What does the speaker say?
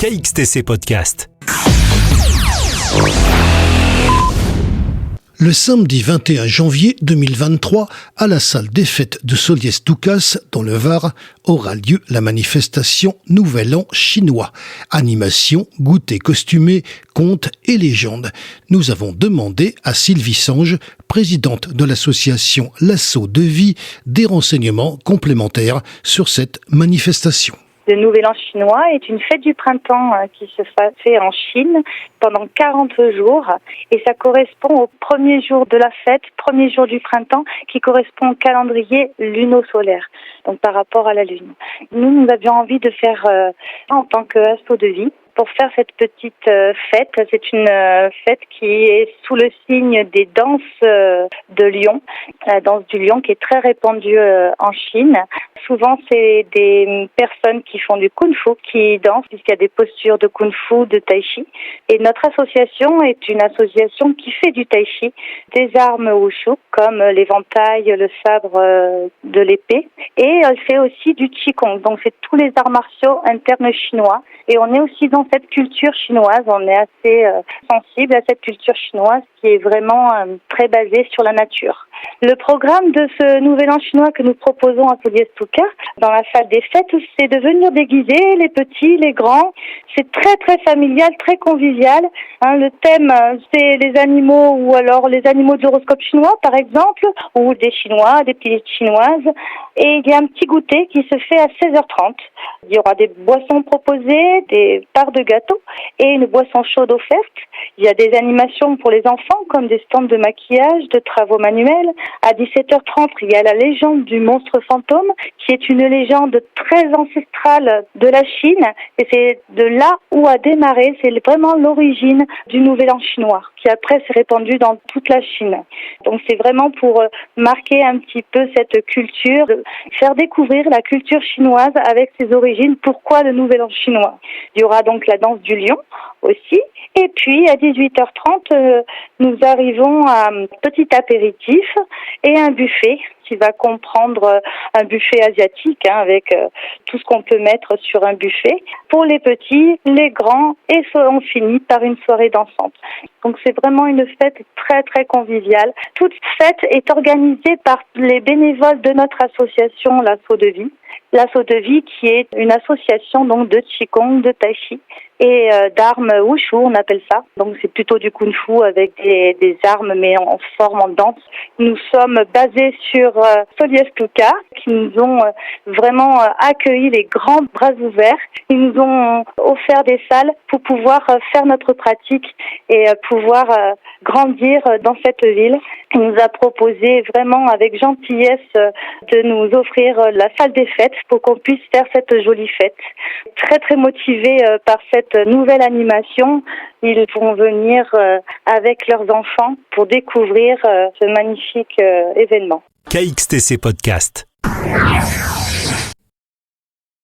KXTC Podcast. Le samedi 21 janvier 2023, à la salle des fêtes de Solliès-Toucas, dans le Var, aura lieu la manifestation Nouvel An chinois. Animation, goûter costumé, contes et légendes. Nous avons demandé à Sylvie Sange, présidente de l'association L'Assaut de Vie, des renseignements complémentaires sur cette manifestation. Le Nouvel An chinois est une fête du printemps qui se fait en Chine pendant 40 jours et ça correspond au premier jour de la fête, premier jour du printemps qui correspond au calendrier luno-solaire, donc par rapport à la lune. Nous avions envie de faire en tant qu'assaut de vie. Pour faire cette petite fête, c'est une fête qui est sous le signe des danses de lion, la danse du lion qui est très répandue en Chine. Souvent, c'est des personnes qui font du kung-fu qui dansent, puisqu'il y a des postures de kung-fu, de tai chi. Et notre association est une association qui fait du tai chi, des armes wushu, comme l'éventail, le sabre de l'épée. Et elle fait aussi du qigong, donc c'est tous les arts martiaux internes chinois. Et on est aussi dans cette culture chinoise, on est assez sensible à cette culture chinoise qui est vraiment très basée sur la nature. Le programme de ce Nouvel An chinois que nous proposons à Solliès-Toucas, dans la salle des fêtes, c'est de venir déguiser les petits, les grands. C'est très très familial, très convivial. Le thème, c'est les animaux ou alors les animaux de l'horoscope chinois, par exemple, ou des Chinois, des petites Chinoises. Et il y a un petit goûter qui se fait à 16h30. Il y aura des boissons proposées, des parts de gâteaux et une boisson chaude offerte. Il y a des animations pour les enfants comme des stands de maquillage, de travaux manuels. À 17h30, il y a la légende du monstre fantôme qui est une légende très ancestrale de la Chine et c'est de là où a démarré, c'est vraiment l'origine du Nouvel An chinois qui après s'est répandu dans toute la Chine. Donc c'est vraiment pour marquer un petit peu cette culture, faire découvrir la culture chinoise avec ses origines. Pourquoi le Nouvel An chinois? Il y aura donc la danse du lion aussi. Et puis, à 18h30, nous arrivons à un petit apéritif et un buffet qui va comprendre un buffet asiatique avec tout ce qu'on peut mettre sur un buffet pour les petits, les grands et on finit par une soirée dansante. Donc c'est vraiment une fête très très conviviale. Toute fête est organisée par les bénévoles de notre association L'Assaut de Vie. L'Assaut de Vie qui est une association donc de qigong, de tai chi et d'armes wushu, on appelle ça. Donc c'est plutôt du kung-fu avec des armes mais en forme en danse. Nous sommes basés sur Solliès-Toucas qui nous ont vraiment accueilli les grands bras ouverts. Ils nous ont offert des salles pour pouvoir faire notre pratique et pouvoir grandir dans cette ville. Il nous a proposé vraiment avec gentillesse de nous offrir la salle des fêtes pour qu'on puisse faire cette jolie fête. Très très motivés par cette nouvelle animation, ils vont venir avec leurs enfants pour découvrir ce magnifique événement. KXTC Podcast.